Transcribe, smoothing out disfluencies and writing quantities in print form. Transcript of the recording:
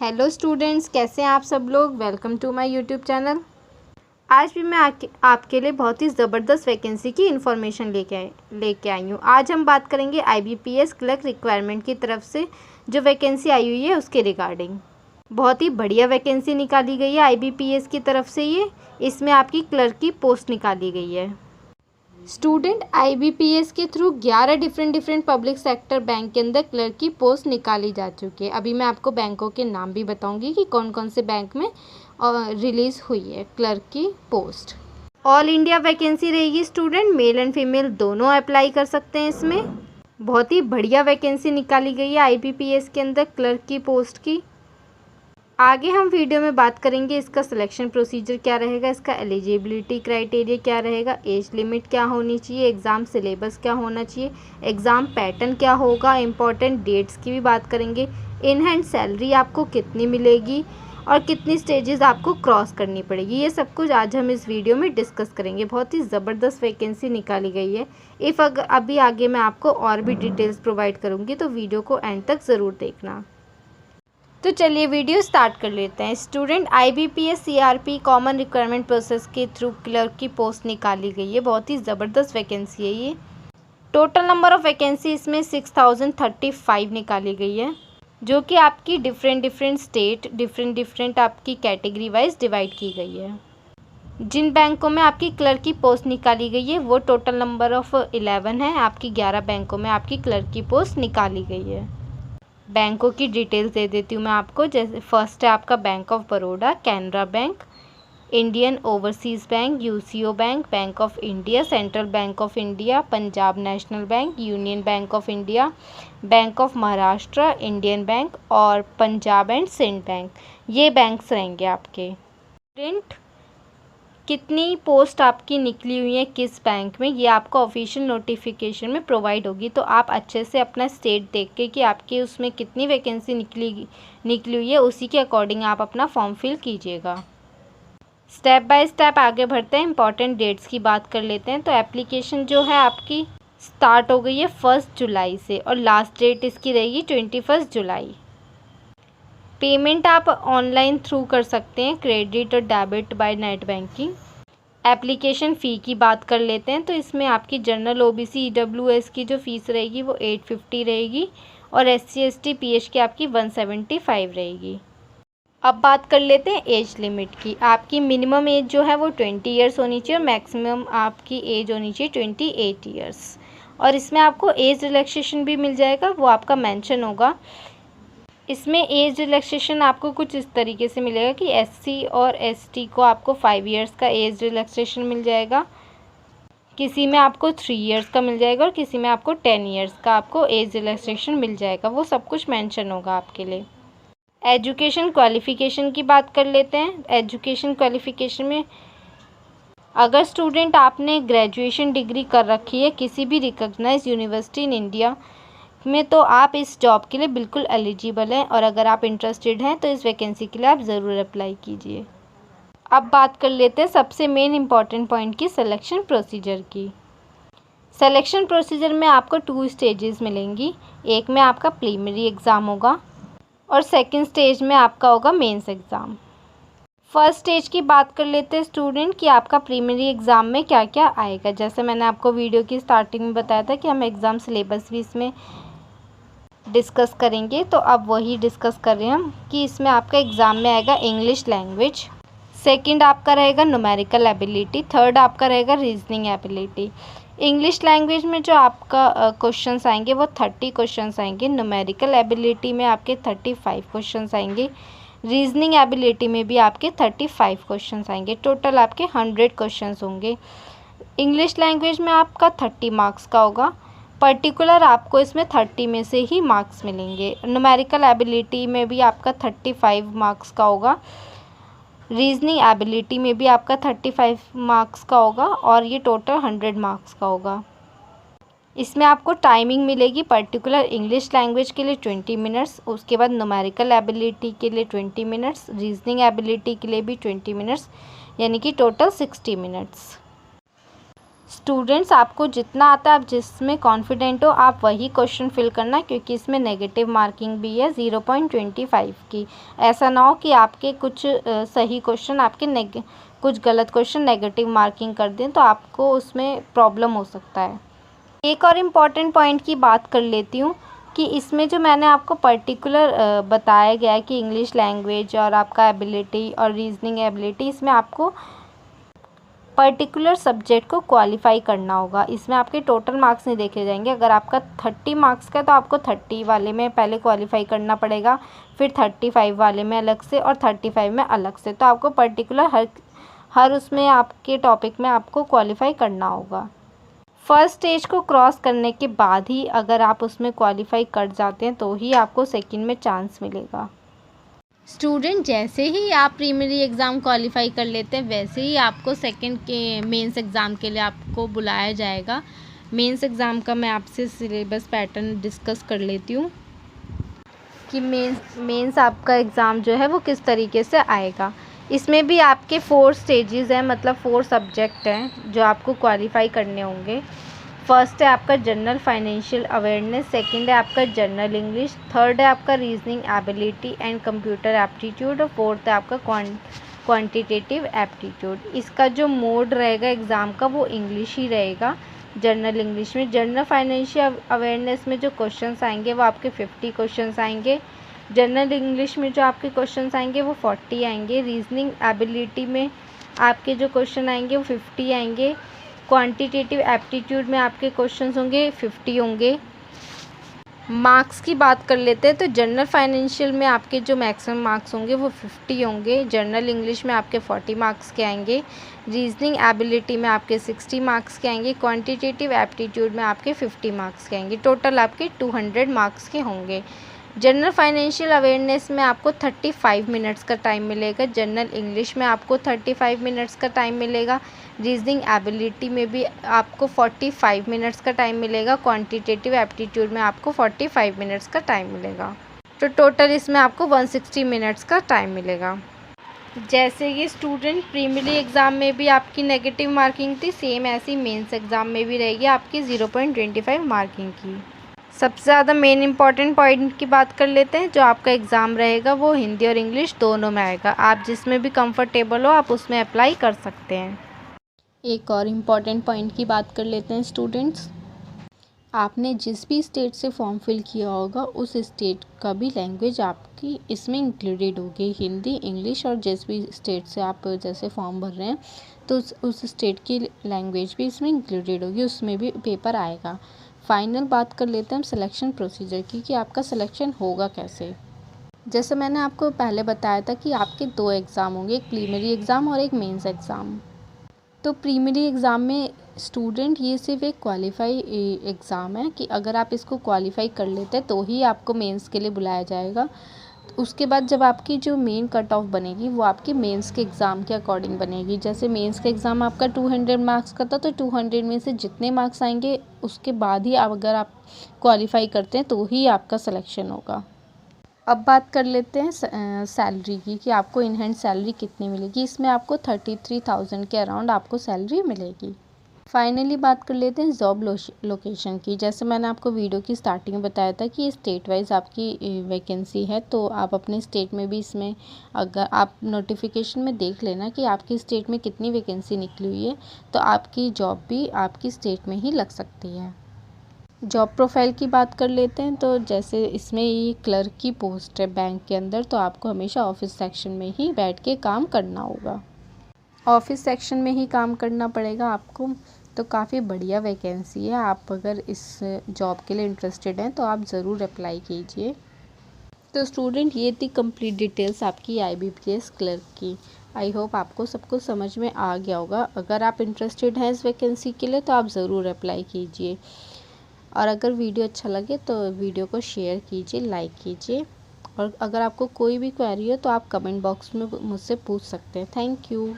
Hello students, कैसे हैं आप सब लोग। Welcome to my YouTube channel. आज भी मैं आपके लिए बहुत ही ज़बरदस्त वैकेंसी की इन्फॉर्मेशन लेके आई हूँ। आज हम बात करेंगे IBPS क्लर्क रिक्वायरमेंट की तरफ से जो वैकेंसी आई हुई है उसके रिगार्डिंग। बहुत ही बढ़िया वैकेंसी निकाली गई है IBPS की तरफ से। इसमें आपकी क्लर्क की पोस्ट निकाली गई है। स्टूडेंट IBPS के through 11 different public sector bank के अंदर क्लर्क की पोस्ट निकाली जा चुकी है। अभी मैं आपको बैंकों के नाम भी बताऊंगी कि कौन कौन से बैंक में रिलीज़ हुई है क्लर्क की पोस्ट। ऑल इंडिया वैकेंसी रहेगी स्टूडेंट, मेल एंड फीमेल दोनों अप्लाई कर सकते हैं इसमें। बहुत ही बढ़िया वैकेंसी निकाली गई है IBPS के अंदर क्लर्क की पोस्ट की। आगे हम वीडियो में बात करेंगे इसका सिलेक्शन प्रोसीजर क्या रहेगा, इसका एलिजिबिलिटी क्राइटेरिया क्या रहेगा, एज लिमिट क्या होनी चाहिए, एग्ज़ाम सिलेबस क्या होना चाहिए, एग्ज़ाम पैटर्न क्या होगा, इम्पॉर्टेंट डेट्स की भी बात करेंगे, इन हैंड सैलरी आपको कितनी मिलेगी और कितनी स्टेजेस आपको क्रॉस करनी पड़ेगी। ये सब कुछ आज हम इस वीडियो में डिस्कस करेंगे। बहुत ही ज़बरदस्त वैकेंसी निकाली गई है। अभी आगे मैं आपको और भी डिटेल्स प्रोवाइड करूँगी, तो वीडियो को एंड तक ज़रूर देखना। तो चलिए वीडियो स्टार्ट कर लेते हैं। Student IBPS CRP common requirement process के थ्रू क्लर्क की पोस्ट निकाली गई है। बहुत ही ज़बरदस्त वैकेंसी है ये। टोटल नंबर ऑफ़ वैकेंसी इसमें 6035 निकाली गई है, जो कि आपकी डिफरेंट स्टेट डिफरेंट आपकी कैटेगरी वाइज डिवाइड की गई है। जिन बैंकों में आपकी क्लर्क की पोस्ट निकाली गई है वो टोटल नंबर ऑफ़ 11 है। आपकी 11 बैंकों में आपकी क्लर्क की पोस्ट निकाली गई है। बैंकों की डिटेल्स दे देती हूँ मैं आपको। जैसे फर्स्ट है आपका bank of Baroda, Canara bank, Indian overseas bank, UCO bank, bank of India, central bank of India, Punjab national bank, union bank of India, bank of Maharashtra, Indian bank और पंजाब एंड सिंध बैंक। ये बैंक्स रहेंगे आपके। प्रिंट कितनी पोस्ट आपकी निकली हुई है किस बैंक में, ये आपको ऑफिशियल नोटिफिकेशन में प्रोवाइड होगी। तो आप अच्छे से अपना स्टेट देख के कि आपकी उसमें कितनी वैकेंसी निकली हुई है उसी के अकॉर्डिंग आप अपना फॉर्म फिल कीजिएगा। स्टेप बाय स्टेप आगे बढ़ते हैं। इंपॉर्टेंट डेट्स की बात कर लेते हैं। तो एप्लीकेशन जो है आपकी स्टार्ट हो गई है 1 जुलाई से और लास्ट डेट इसकी रहेगी 21 जुलाई। पेमेंट आप ऑनलाइन थ्रू कर सकते हैं, क्रेडिट और debit by net banking. Application fee की बात कर लेते हैं। तो इसमें आपकी जनरल OBC EWS की जो फ़ीस रहेगी वो 850 रहेगी और SC ST PH की आपकी 175 रहेगी। अब बात कर लेते हैं एज लिमिट की। आपकी मिनिमम एज जो है वो 20 ईयर्स होनी चाहिए और मैक्सिमम आपकी एज होनी चाहिए 28 ईयर्स। और इसमें आपको एज रिलैक्सेशन भी मिल जाएगा, वो आपका मेंशन होगा। इसमें एज रिलैक्सेशन आपको कुछ इस तरीके से मिलेगा कि SC और ST को आपको 5 इयर्स का एज रिलैक्सेशन मिल जाएगा, किसी में आपको 3 इयर्स का मिल जाएगा और किसी में आपको 10 इयर्स का आपको एज रिलैक्सेशन मिल जाएगा। वो सब कुछ मेंशन होगा आपके लिए। एजुकेशन क्वालिफ़िकेशन की बात कर लेते हैं। एजुकेशन क्वालिफ़िकेशन में अगर स्टूडेंट आपने ग्रेजुएशन डिग्री कर रखी है किसी भी रिकॉग्नाइज्ड यूनिवर्सिटी इन इंडिया में, तो आप इस जॉब के लिए बिल्कुल एलिजिबल हैं। और अगर आप इंटरेस्टेड हैं तो इस वैकेंसी के लिए आप ज़रूर अप्लाई कीजिए। अब बात कर लेते हैं सबसे मेन इम्पॉर्टेंट पॉइंट की, सिलेक्शन प्रोसीजर की। सिलेक्शन प्रोसीजर में आपको 2 स्टेजेस मिलेंगी। एक में आपका प्रीलिमिनरी एग्ज़ाम होगा और सेकेंड स्टेज में आपका होगा मेंस एग्ज़ाम। फर्स्ट स्टेज की बात कर लेते हैं स्टूडेंट कि आपका प्रीलिमिनरी एग्ज़ाम में क्या क्या आएगा। जैसे मैंने आपको वीडियो की स्टार्टिंग में बताया था कि हम एग्ज़ाम सिलेबस भी इसमें डिस्कस करेंगे, तो अब वही डिस्कस कर रहे हैं हम कि इसमें आपका एग्ज़ाम में आएगा इंग्लिश लैंग्वेज, सेकंड आपका रहेगा न्यूमेरिकल एबिलिटी, थर्ड आपका रहेगा रीजनिंग एबिलिटी। इंग्लिश लैंग्वेज में जो आपका क्वेश्चंस आएंगे वो 30 क्वेश्चंस आएंगे, न्यूमेरिकल एबिलिटी में आपके 35 क्वेश्चंस आएंगे, रीजनिंग एबिलिटी में भी आपके 35 क्वेश्चंस आएंगे। टोटल आपके 100 क्वेश्चंस होंगे। इंग्लिश लैंग्वेज में आपका 30 मार्क्स का होगा, पर्टिकुलर आपको इसमें 30 में से ही मार्क्स मिलेंगे। न्यूमेरिकल एबिलिटी में भी आपका 35 मार्क्स का होगा, रीजनिंग एबिलिटी में भी आपका 35 मार्क्स का होगा और ये टोटल 100 मार्क्स का होगा। इसमें आपको टाइमिंग मिलेगी पर्टिकुलर इंग्लिश लैंग्वेज के लिए 20 मिनट्स, उसके बाद न्यूमेरिकल एबिलिटी के लिए 20 मिनट्स, रीजनिंग एबिलिटी के लिए भी 20 मिनट्स, यानी कि टोटल 60 मिनट्स। स्टूडेंट्स, आपको जितना आता है आप जिसमें कॉन्फिडेंट हो आप वही क्वेश्चन फिल करना, क्योंकि इसमें नेगेटिव मार्किंग भी है 0.25 की। ऐसा ना हो कि आपके कुछ सही क्वेश्चन आपके कुछ गलत क्वेश्चन नेगेटिव मार्किंग कर दें, तो आपको उसमें प्रॉब्लम हो सकता है। एक और इम्पॉर्टेंट पॉइंट की बात कर लेती हूँ कि इसमें जो मैंने आपको पर्टिकुलर बताया गया है कि इंग्लिश लैंग्वेज और आपका एबिलिटी और रीजनिंग एबिलिटी, इसमें आपको पर्टिकुलर सब्जेक्ट को क्वालिफाई करना होगा। इसमें आपके टोटल मार्क्स नहीं देखे जाएंगे। अगर आपका 30 मार्क्स का है तो आपको 30 वाले में पहले क्वालिफाई करना पड़ेगा, फिर 35 वाले में अलग से और 35 में अलग से। तो आपको पर्टिकुलर हर उसमें आपके टॉपिक में आपको क्वालिफाई करना होगा। फर्स्ट स्टेज को क्रॉस करने के बाद ही अगर आप उसमें क्वालिफाई कर जाते हैं तो ही आपको सेकंड में चांस मिलेगा। स्टूडेंट, जैसे ही आप प्रीलिमिनरी एग्ज़ाम क्वालिफाई कर लेते हैं वैसे ही आपको सेकंड के मेंस एग्ज़ाम के लिए आपको बुलाया जाएगा। मेंस एग्ज़ाम का मैं आपसे सिलेबस पैटर्न डिस्कस कर लेती हूँ कि मेंस आपका एग्ज़ाम जो है वो किस तरीके से आएगा। इसमें भी आपके 4 स्टेजेस हैं, मतलब 4 सब्जेक्ट हैं जो आपको क्वालिफाई करने होंगे। फर्स्ट है आपका जनरल फाइनेंशियल अवेयरनेस, सेकंड है आपका जनरल इंग्लिश, थर्ड है आपका reasoning ability and computer aptitude और फोर्थ है आपका क्वांटिटेटिव एप्टीट्यूड। इसका जो मोड रहेगा एग्ज़ाम का वो इंग्लिश ही रहेगा। जनरल इंग्लिश में जनरल फाइनेंशियल अवेयरनेस में जो क्वेश्चंस आएंगे वो आपके 50 क्वेश्चंस आएंगे। जनरल इंग्लिश में जो आपके क्वेश्चंस आएंगे वो 40 आएंगे। रीजनिंग एबिलिटी में आपके जो क्वेश्चन आएंगे वो 50 आएंगे। क्वांटिटेटिव एप्टीट्यूड में आपके क्वेश्चंस होंगे 50 होंगे। मार्क्स की बात कर लेते हैं तो जनरल फाइनेंशियल में आपके जो मैक्सिमम मार्क्स होंगे वो 50 होंगे। जनरल इंग्लिश में आपके 40 मार्क्स के आएंगे। रीजनिंग एबिलिटी में आपके 60 मार्क्स के आएंगे। क्वांटिटेटिव एप्टीट्यूड में आपके 50 मार्क्स के आएंगे। टोटल आपके 200 मार्क्स के होंगे। जनरल फाइनेंशियल अवेयरनेस में आपको 35 मिनट्स का टाइम मिलेगा। जनरल इंग्लिश में आपको 35 मिनट्स का टाइम मिलेगा। रीजनिंग एबिलिटी में भी आपको 45 मिनट्स का टाइम मिलेगा। क्वांटिटेटिव एप्टीट्यूड में आपको 45 मिनट्स का टाइम मिलेगा। तो टोटल इसमें आपको 160 मिनट्स का टाइम मिलेगा। जैसे ये स्टूडेंट प्रीलिमिनरी एग्ज़ाम में भी आपकी नेगेटिव मार्किंग थी, सेम ऐसी मेंस एग्ज़ाम में भी रहेगी आपकी 0.25 मार्किंग की। सबसे ज़्यादा मेन इंपॉर्टेंट पॉइंट की बात कर लेते हैं। जो आपका एग्ज़ाम रहेगा वो हिंदी और इंग्लिश दोनों में आएगा। आप जिसमें भी कंफर्टेबल हो आप उसमें अप्लाई कर सकते हैं। एक और इम्पॉर्टेंट पॉइंट की बात कर लेते हैं स्टूडेंट्स। आपने जिस भी स्टेट से फॉर्म फिल किया होगा उस स्टेट का भी लैंग्वेज आपकी इसमें इंक्लूडेड होगी। हिंदी, इंग्लिश और जिस भी स्टेट से आप जैसे फॉर्म भर रहे हैं तो उस स्टेट की लैंग्वेज भी इसमें इंक्लूडेड होगी, उसमें भी पेपर आएगा। फाइनल बात कर लेते हैं हम सिलेक्शन प्रोसीजर की कि आपका सिलेक्शन होगा कैसे। जैसे मैंने आपको पहले बताया था कि आपके 2 एग्ज़ाम होंगे, एक प्रीलिमिनरी एग्ज़ाम और एक मेंस एग्ज़ाम। तो प्रीलिमिनरी एग्ज़ाम में स्टूडेंट ये सिर्फ एक क्वालिफाई एग्ज़ाम है कि अगर आप इसको क्वालिफाई कर लेते हैं तो ही आपको मेंस के लिए बुलाया जाएगा। उसके बाद जब आपकी जो मेन कट ऑफ बनेगी वो आपकी मेंस के एग्ज़ाम के अकॉर्डिंग बनेगी। जैसे मेंस का एग्ज़ाम आपका 200 मार्क्स का था तो 200 में से जितने मार्क्स आएंगे उसके बाद ही अगर आप क्वालिफाई करते हैं तो ही आपका सिलेक्शन होगा। अब बात कर लेते हैं सैलरी की कि आपको इन हैंड सैलरी कितनी मिलेगी। इसमें आपको 33,000 के अराउंड आपको सैलरी मिलेगी। फाइनली बात कर लेते हैं जॉब लोकेशन की। जैसे मैंने आपको वीडियो की स्टार्टिंग में बताया था कि ये स्टेट वाइज आपकी वैकेंसी है, तो आप अपने स्टेट में भी इसमें अगर आप नोटिफिकेशन में देख लेना कि आपकी स्टेट में कितनी वैकेंसी निकली हुई है, तो आपकी जॉब भी आपकी स्टेट में ही लग सकती है। जॉब प्रोफाइल की बात कर लेते हैं तो जैसे इसमें ये क्लर्क की पोस्ट है बैंक के अंदर, तो आपको हमेशा ऑफिस सेक्शन में ही बैठ के काम करना होगा। ऑफिस सेक्शन में ही काम करना पड़ेगा आपको। तो काफ़ी बढ़िया वैकेंसी है। आप अगर इस जॉब के लिए इंटरेस्टेड हैं तो आप ज़रूर अप्लाई कीजिए। तो स्टूडेंट, ये थी कंप्लीट डिटेल्स आपकी IBPS क्लर्क की। आई होप आपको सब कुछ समझ में आ गया होगा। अगर आप इंटरेस्टेड हैं इस वैकेंसी के लिए तो आप ज़रूर अप्लाई कीजिए। और अगर वीडियो अच्छा लगे तो वीडियो को शेयर कीजिए, लाइक कीजिए। और अगर आपको कोई भी क्वेरी हो तो आप कमेंट बॉक्स में मुझसे पूछ सकते हैं। Thank you.